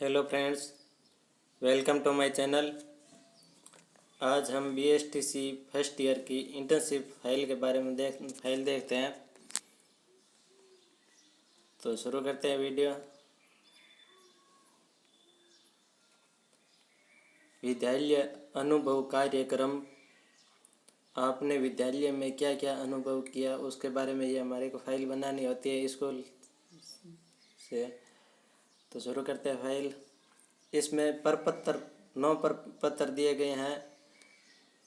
Hello friends, welcome to my channel. आज हम BSTC first year की इंटर्नशिप फाइल के बारे में फाइल देखते हैं। तो शुरू करते हैं वीडियो। विद्यालय अनुभव कार्यक्रम। आपने विद्यालय में क्या क्या अनुभव किया उसके बारे में ये हमारे को फाइल बनानी होती है स्कूल से। तो शुरू करते हैं फाइल। इसमें प्रपत्र 9 प्रपत्र दिए गए हैं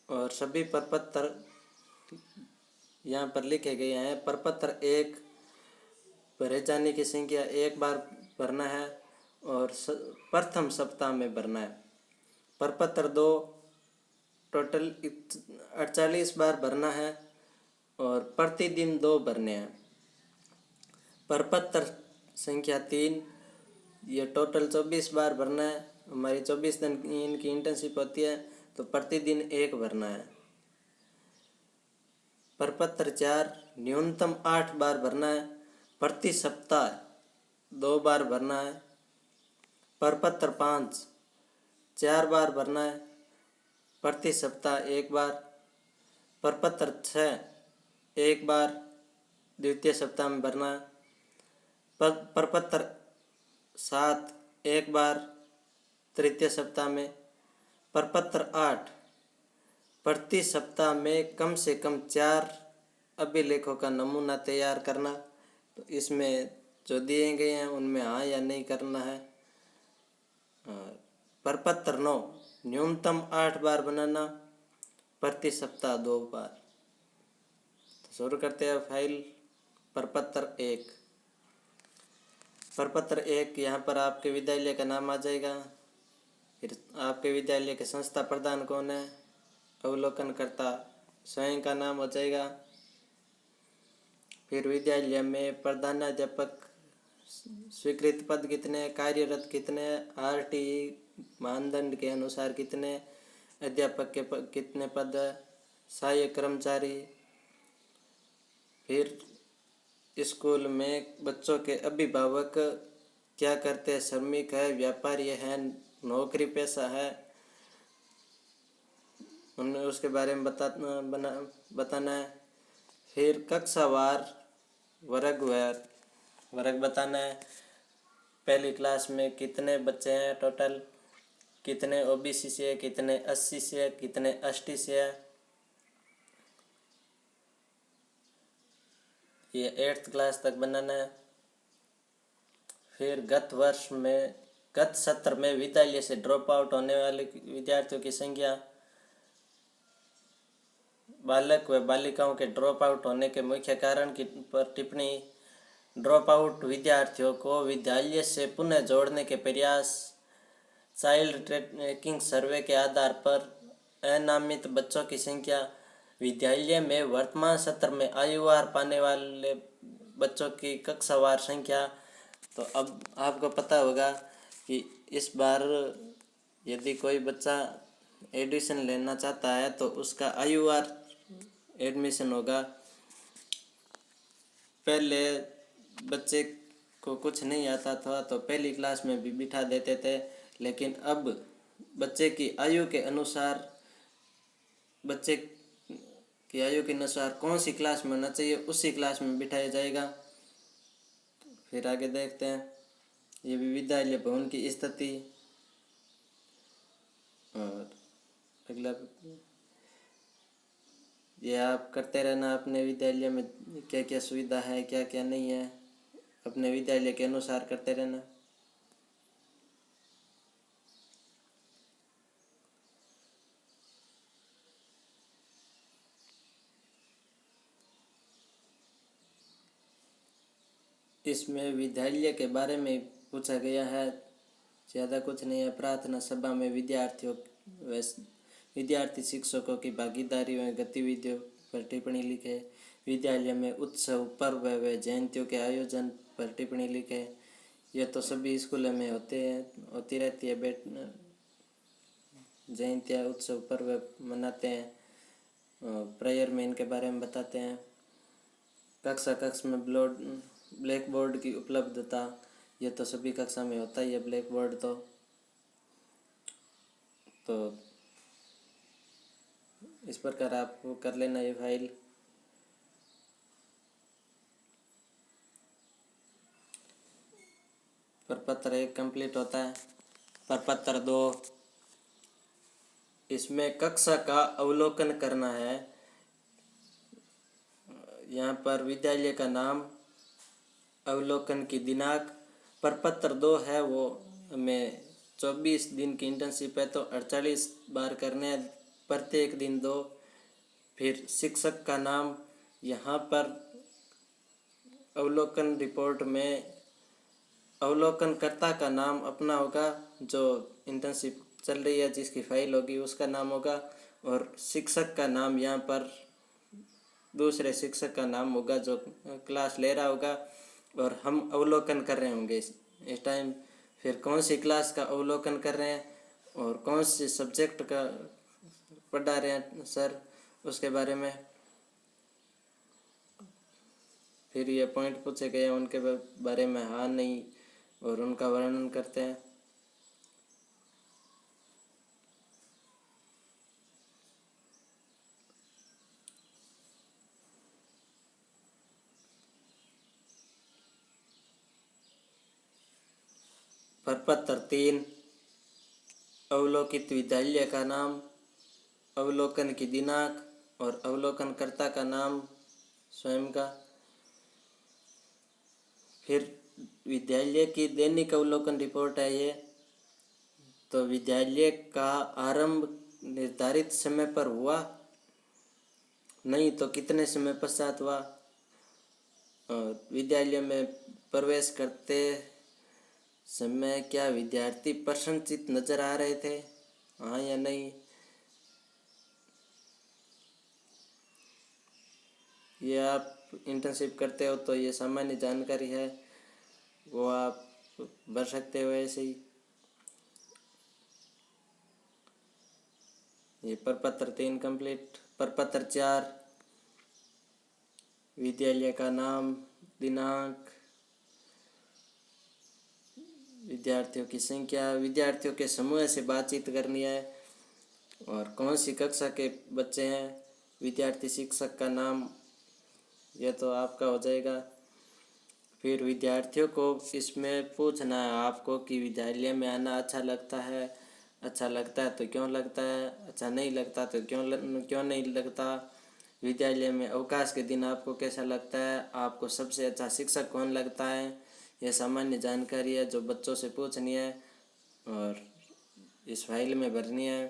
और सभी प्रपत्र यहाँ पर लिखे गए हैं। प्रपत्र 1 भरे जाने की संख्या एक बार भरना है और प्रथम सप्ताह में भरना है। प्रपत्र 2 टोटल 48 बार भरना है और प्रतिदिन 2 भरने हैं। प्रपत्र संख्या 3 ये टोटल 24 बार भरना है। हमारी 24 दिन इनकी इंटर्नशिप होती है तो प्रतिदिन 1 भरना है। प्रपत्र 4 न्यूनतम 8 बार भरना है, प्रति सप्ताह 2 बार भरना है। प्रपत्र 5 4 बार भरना है, प्रति सप्ताह 1 बार। प्रपत्र 6 1 बार द्वितीय सप्ताह में भरना है। प्रपत्र 7 1 बार तृतीय सप्ताह में। प्रपत्र 8 प्रति सप्ताह में कम से कम 4 अभिलेखों का नमूना तैयार करना। तो इसमें जो दिए गए हैं उनमें हाँ या नहीं करना है। प्रपत्र 9 न्यूनतम 8 बार बनाना, प्रति सप्ताह 2 बार। तो शुरू करते हैं फाइल। प्रपत्र 1। प्रपत्र 1 यहाँ पर आपके विद्यालय का नाम आ जाएगा। फिर आपके विद्यालय के संस्था प्रधान कौन है, अवलोकनकर्ता स्वयं का नाम हो जाएगा। फिर विद्यालय में प्रधानाध्यापक स्वीकृत पद कितने, कार्यरत कितने, आरटीई मानदंड के अनुसार कितने, अध्यापक के कितने पद, सहायक कर्मचारी। फिर स्कूल में बच्चों के अभिभावक क्या करते हैं, श्रमिक है, व्यापारी है, नौकरी पेशा है, उन्हें उसके बारे में बताना है। फिर कक्षावार वर्ग बताना है। पहली क्लास में कितने बच्चे हैं टोटल, कितने ओबीसी से है, कितने एससी से है, कितने एसटी से है। ये 8th क्लास तक बनाना है। फिर गत सत्र में विद्यालय से ड्रॉप आउट होने वाले विद्यार्थियों की संख्या, बालक व बालिकाओं के ड्रॉप आउट होने के मुख्य कारण की पर टिप्पणी। ड्रॉप आउट विद्यार्थियों को विद्यालय से पुनः जोड़ने के प्रयास। चाइल्ड ट्रैकिंग सर्वे के आधार पर अनामित बच्चों की संख्या। विद्यालय में वर्तमान सत्र में आयुवार पाने वाले बच्चों की कक्षावार संख्या। तो अब आपको पता होगा कि इस बार यदि कोई बच्चा एडमिशन लेना चाहता है तो उसका आयुवार एडमिशन होगा। पहले बच्चे को कुछ नहीं आता था तो पहली क्लास में भी बिठा देते थे, लेकिन अब बच्चे की आयु के अनुसार कौन सी क्लास में होना चाहिए उसी क्लास में बिठाया जाएगा। फिर आगे देखते हैं ये भी विद्यालय भवन की स्थिति। और अगला ये आप करते रहना, अपने विद्यालय में क्या क्या सुविधा है क्या क्या नहीं है अपने विद्यालय के अनुसार करते रहना। इसमें विद्यालय के बारे में पूछा गया है, ज़्यादा कुछ नहीं है। प्रार्थना सभा में विद्यार्थी शिक्षकों की भागीदारी व गतिविधियों पर टिप्पणी लिखे। विद्यालय में उत्सव पर्व व जयंतियों के आयोजन पर टिप्पणी लिखे। यह तो सभी स्कूलों में होती रहती है। जयंतियाँ उत्सव पर्व मनाते हैं। प्रेयर में इनके बारे में बताते हैं। कक्षा में ब्लैक बोर्ड की उपलब्धता, ये तो सभी कक्षा में होता ही है ब्लैक बोर्ड। तो इस प्रकार आप कर लेना ये फाइल। प्रपत्र 1 कंप्लीट होता है। प्रपत्र 2, इसमें कक्षा का अवलोकन करना है। यहाँ पर विद्यालय का नाम, अवलोकन की दिनांक। प्रपत्र 2 है वो हमें 24 दिन की इंटर्नशिप है तो 48 बार करने हैं, प्रत्येक दिन 2। फिर शिक्षक का नाम, यहाँ पर अवलोकन रिपोर्ट में अवलोकनकर्ता का नाम अपना होगा, जो इंटर्नशिप चल रही है जिसकी फाइल होगी उसका नाम होगा, और शिक्षक का नाम यहाँ पर दूसरे शिक्षक का नाम होगा जो क्लास ले रहा होगा, और हम अवलोकन कर रहे होंगे इस टाइम। फिर कौन सी क्लास का अवलोकन कर रहे हैं और कौन से सब्जेक्ट का पढ़ा रहे हैं सर, उसके बारे में। फिर ये पॉइंट पूछे गए हैं उनके बारे में हाँ नहीं और उनका वर्णन करते हैं। प्रपत्र 3, अवलोकित विद्यालय का नाम, अवलोकन की दिनांक और अवलोकनकर्ता का नाम स्वयं का। फिर विद्यालय की दैनिक अवलोकन रिपोर्ट है ये। तो विद्यालय का आरंभ निर्धारित समय पर हुआ, नहीं तो कितने समय पश्चात हुआ, और विद्यालय में प्रवेश करते समय क्या विद्यार्थी प्रसन्नचित्त नजर आ रहे थे, हाँ या नहीं। ये आप इंटर्नशिप करते हो तो ये सामान्य जानकारी है, वो आप भर सकते हो ऐसे ही। ये प्रपत्र 3 कंप्लीट। प्रपत्र 4, विद्यालय का नाम, दिनांक, विद्यार्थियों की संख्या, विद्यार्थियों के समूह से बातचीत करनी है, और कौन सी कक्षा के बच्चे हैं, विद्यार्थी शिक्षक का नाम, यह तो आपका हो जाएगा। फिर विद्यार्थियों को इसमें पूछना है आपको कि विद्यालय में आना अच्छा लगता है, अच्छा लगता है तो क्यों लगता है, अच्छा नहीं लगता तो क्यों नहीं लगता। विद्यालय में अवकाश के दिन आपको कैसा लगता है, आपको सबसे अच्छा शिक्षक कौन लगता है। यह सामान्य जानकारी है जो बच्चों से पूछनी है और इस फाइल में भरनी है।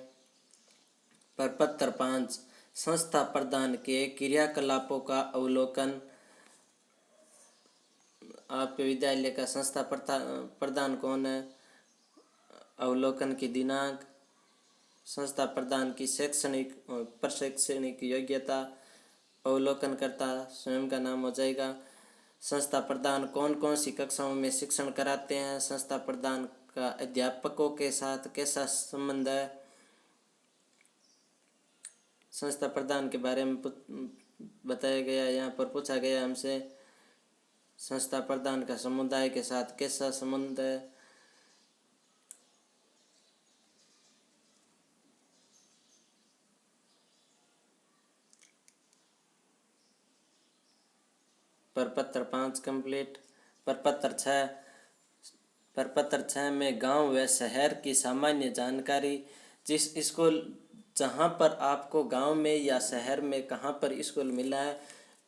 प्रपत्र 5, संस्था प्रदान के क्रियाकलापों का अवलोकन। आपके विद्यालय का संस्था प्रधान कौन है, अवलोकन की दिनांक, संस्था प्रधान की शैक्षणिक और प्रशैक्षणिक योग्यता, अवलोकनकर्ता स्वयं का नाम हो जाएगा। संस्था प्रधान कौन कौन सी कक्षाओं में शिक्षण कराते हैं, संस्था प्रधान का अध्यापकों के साथ कैसा संबंध है। संस्था प्रधान के बारे में बताया गया, यहाँ पर पूछा गया हमसे संस्था प्रधान का समुदाय के साथ कैसा संबंध है। प्रपत्र 5 कंप्लीट। प्रपत्र 6 में गांव व शहर की सामान्य जानकारी। जिस स्कूल जहां पर आपको गांव में या शहर में कहां पर स्कूल मिला है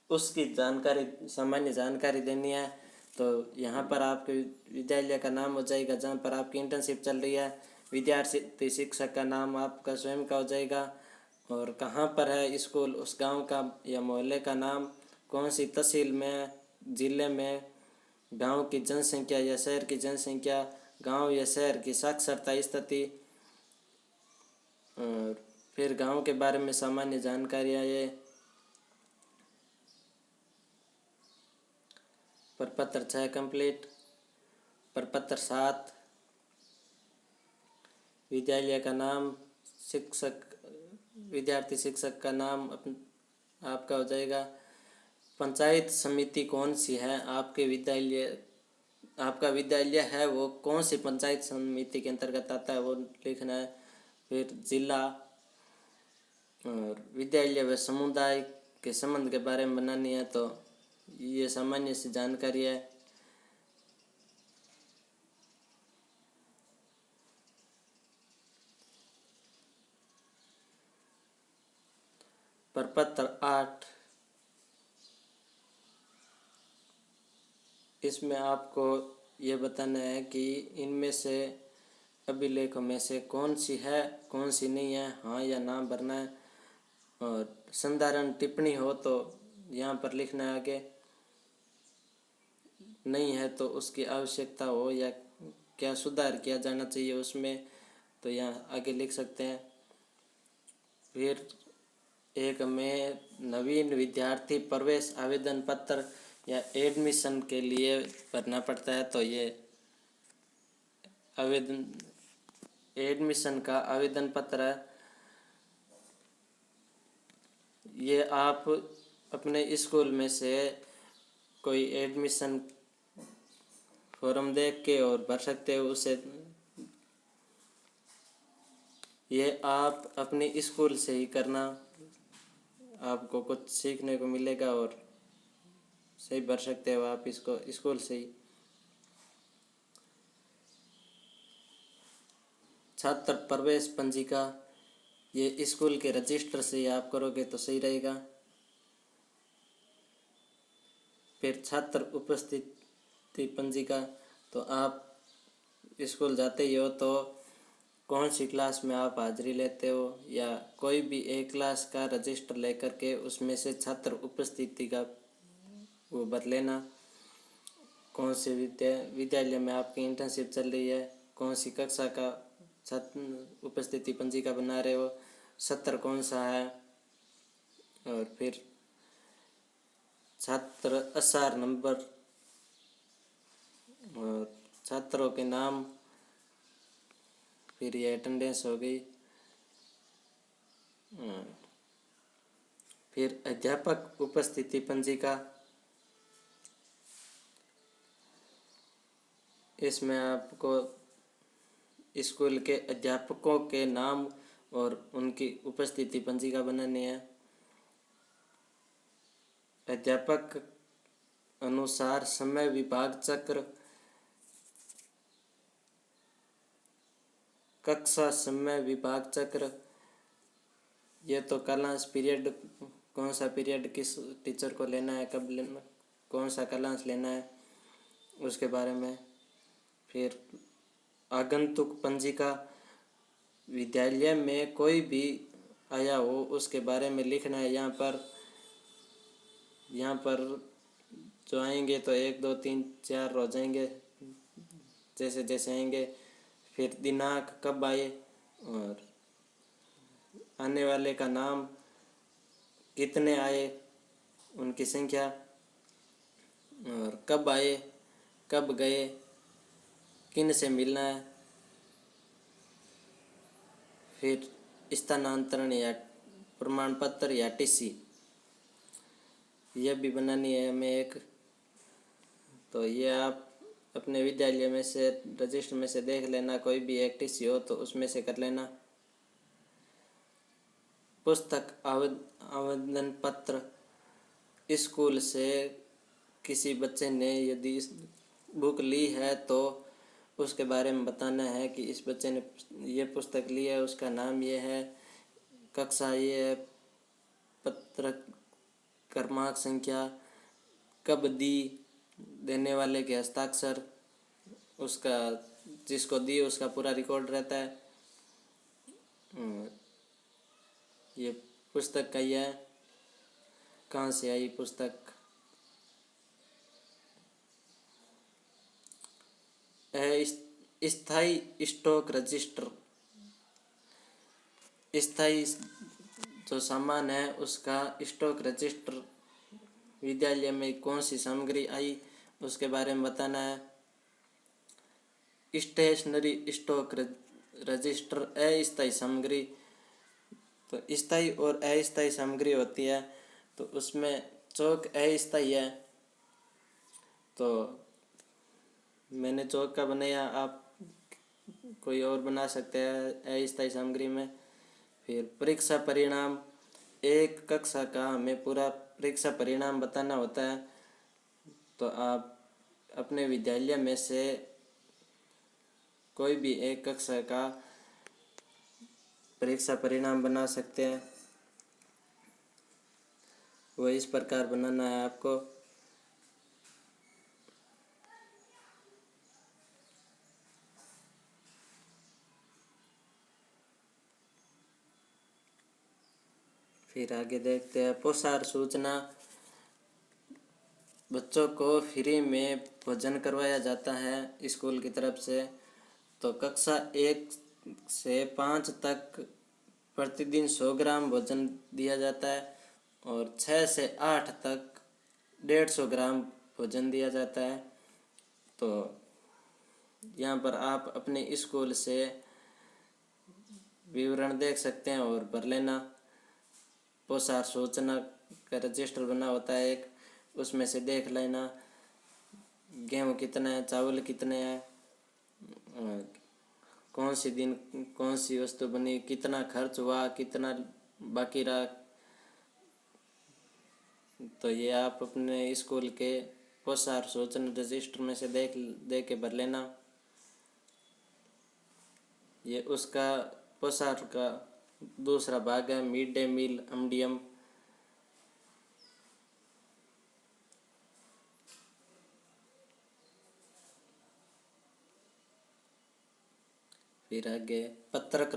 उसकी जानकारी, सामान्य जानकारी देनी है। तो यहाँ पर आपके विद्यालय का नाम हो जाएगा जहाँ पर आपकी इंटर्नशिप चल रही है, विद्यार्थी शिक्षक का नाम आपका स्वयं का हो जाएगा, और कहाँ पर है स्कूल उस गांव का या मोहल्ले का नाम, कौन सी तहसील में, ज़िले में, गांव की जनसंख्या या शहर की जनसंख्या, गांव या शहर की साक्षरता स्थिति, और फिर गांव के बारे में सामान्य जानकारियाँ। ये प्रपत्र 6 कंप्लीट। प्रपत्र 7, विद्यालय का नाम, शिक्षक, विद्यार्थी शिक्षक का नाम आपका हो जाएगा। पंचायत समिति कौन सी है आपके विद्यालय आपका विद्यालय है वो कौन सी पंचायत समिति के अंतर्गत आता है वो लिखना है। फिर जिला और विद्यालय व समुदाय के संबंध के बारे में बनानी है, तो ये सामान्य सी जानकारी है। प्रपत्र 8, इसमें आपको ये बताना है कि इनमें से अभिलेखों में से कौन सी है कौन सी नहीं है, हाँ या ना भरना है। और संधारण टिप्पणी हो तो यहाँ पर लिखना है आगे, नहीं है तो उसकी आवश्यकता हो या क्या सुधार किया जाना चाहिए उसमें, तो यहाँ आगे लिख सकते हैं। फिर एक में नवीन विद्यार्थी प्रवेश आवेदन पत्र या एडमिशन के लिए भरना पड़ता है, तो ये आवेदन एडमिशन का आवेदन पत्र है। ये आप अपने स्कूल में से कोई एडमिशन फॉर्म देख के और भर सकते हो उसे। ये आप अपने स्कूल से ही करना, आपको कुछ सीखने को मिलेगा और सही भर सकते हो आप इसको स्कूल से ही। छात्र प्रवेश पंजिका, ये स्कूल के रजिस्टर से ही आप करोगे तो सही रहेगा। फिर छात्र उपस्थिति पंजिका, तो आप स्कूल जाते ही हो तो कौन सी क्लास में आप हाजिरी लेते हो या कोई भी एक क्लास का रजिस्टर लेकर के उसमें से छात्र उपस्थिति का वो भर लेना। कौन से विद्यालय में आपकी इंटर्नशिप चल रही है, कौन सी कक्षा का छात्र उपस्थिति पंजिका बना रहे हो, सत्र कौन सा है, और फिर छात्र एसआर नंबर और छात्रों के नाम। फिर ये अटेंडेंस हो गई। फिर अध्यापक उपस्थिति पंजिका, इसमें आपको स्कूल के अध्यापकों के नाम और उनकी उपस्थिति पंजिका बनानी है। अध्यापक अनुसार समय विभाग चक्र, कक्षा समय विभाग चक्र, ये तो क्लास पीरियड कौन सा पीरियड किस टीचर को लेना है, कब लेना, कौन सा क्लास लेना है उसके बारे में। फिर आगंतुक पंजिका, विद्यालय में कोई भी आया हो उसके बारे में लिखना है। यहाँ पर जो आएंगे तो 1 2 3 4 हो जाएंगे जैसे जैसे आएंगे। फिर दिनांक कब आए और आने वाले का नाम, कितने आए उनकी संख्या, और कब आए कब गए, किन से मिलना है। फिर स्थानांतरण या प्रमाण पत्र या टीसी, यह भी बनानी है हमें एक। तो ये आप अपने विद्यालय में से रजिस्टर में से देख लेना, कोई भी एक टीसी हो तो उसमें से कर लेना। पुस्तक आवेदन पत्र, स्कूल से किसी बच्चे ने यदि इस बुक ली है तो उसके बारे में बताना है कि इस बच्चे ने ये पुस्तक ली है, उसका नाम ये है, कक्षा ये है, पत्र क्रमांक संख्या, कब दी, देने वाले के हस्ताक्षर, उसका जिसको दी उसका पूरा रिकॉर्ड रहता है। ये पुस्तक का ये है, कहाँ से आई पुस्तक। स्थायी स्टॉक रजिस्टर, स्थायी जो सामान है उसका स्टॉक रजिस्टर, विद्यालय में कौन सी सामग्री आई उसके बारे में बताना है। स्टेशनरी स्टॉक रजिस्टर, अस्थायी सामग्री, तो स्थायी और अस्थायी सामग्री होती है, तो उसमें चौक अस्थायी है तो मैंने चौक का बनाया, आप कोई और बना सकते हैं अस्थायी सामग्री में। फिर परीक्षा परिणाम, एक कक्षा का हमें पूरा परीक्षा परिणाम बताना होता है, तो आप अपने विद्यालय में से कोई भी एक कक्षा का परीक्षा परिणाम बना सकते हैं। वो इस प्रकार बनाना है आपको। फिर आगे देखते हैं प्रसार सूचना। बच्चों को फ्री में भोजन करवाया जाता है स्कूल की तरफ से। तो कक्षा 1 से 5 तक प्रतिदिन 100 ग्राम भोजन दिया जाता है और 6 से 8 तक 150 ग्राम भोजन दिया जाता है। तो यहाँ पर आप अपने स्कूल से विवरण देख सकते हैं और भर लेना। प्रसार सूचना का रजिस्टर बना होता है एक, उसमें से देख लेना गेहूँ कितना है, चावल कितने हैं, कौन सी दिन कौन सी वस्तु बनी, कितना खर्च हुआ, कितना बाकी रहा। तो ये आप अपने स्कूल के प्रसार सूचना रजिस्टर में से देख के भर लेना। ये उसका प्रसार का दूसरा भाग है, मिड डे मील एमडीएम। फिर आगे पत्रक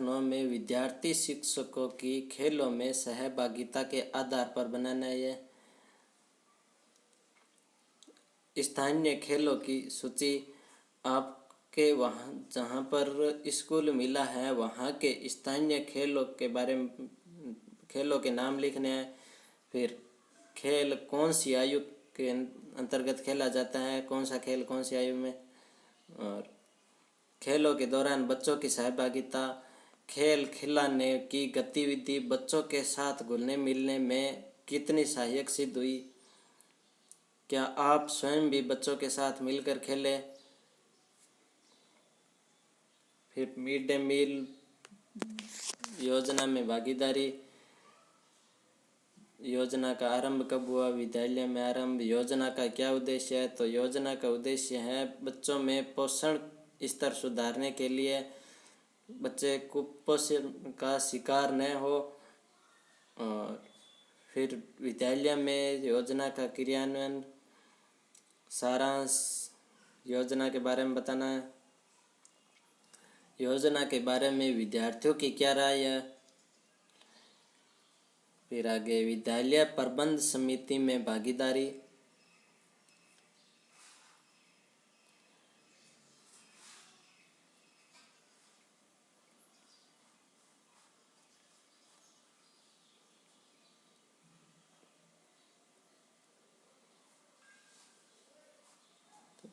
9 में विद्यार्थी शिक्षकों की खेलों में सहभागिता के आधार पर बनाना है। स्थानीय खेलों की सूची, आपके वहाँ जहाँ पर स्कूल मिला है वहाँ के स्थानीय खेलों के बारे में, खेलों के नाम लिखने हैं। फिर खेल कौन सी आयु के अंतर्गत खेला जाता है, कौन सा खेल कौन सी आयु में, और खेलों के दौरान बच्चों की सहभागिता, खेल खिलाने की गतिविधि बच्चों के साथ घुलने मिलने में कितनी सहायक सिद्ध हुई, क्या आप स्वयं भी बच्चों के साथ मिलकर खेले। फिर मिड डे मील योजना में भागीदारी, योजना का आरंभ कब हुआ, विद्यालय में आरंभ, योजना का क्या उद्देश्य है। तो योजना का उद्देश्य है बच्चों में पोषण स्तर सुधारने के लिए, बच्चे कुपोषण का शिकार न हो। और फिर विद्यालय में योजना का क्रियान्वयन, सारांश, योजना के बारे में बताना है, योजना के बारे में विद्यार्थियों की क्या राय है। फिर आगे विद्यालय प्रबंध समिति में भागीदारी,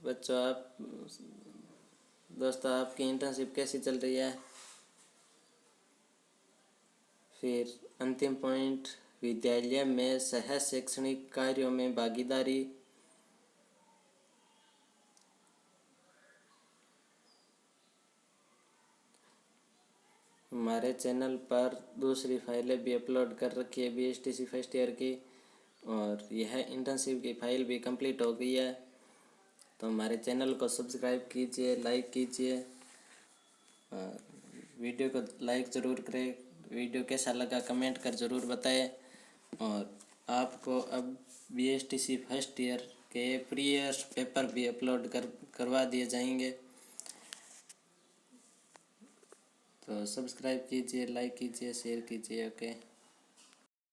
बच्चों दोस्तों आपकी इंटर्नशिप कैसी चल रही है। फिर अंतिम पॉइंट, विद्यालय में सह शैक्षणिक कार्यों में भागीदारी। हमारे चैनल पर दूसरी फाइलें भी अपलोड कर रखी है बीएसटीसी फर्स्ट ईयर की, और यह इंटर्नशिप की फाइल भी कंप्लीट हो गई है। तो हमारे चैनल को सब्सक्राइब कीजिए, लाइक कीजिए, और वीडियो को लाइक ज़रूर करें। वीडियो कैसा लगा कमेंट कर ज़रूर बताएं। और आपको अब बीएसटीसी फर्स्ट ईयर के प्रीवियस पेपर भी अपलोड करवा दिए जाएंगे। तो सब्सक्राइब कीजिए, लाइक कीजिए, शेयर कीजिए। ओके।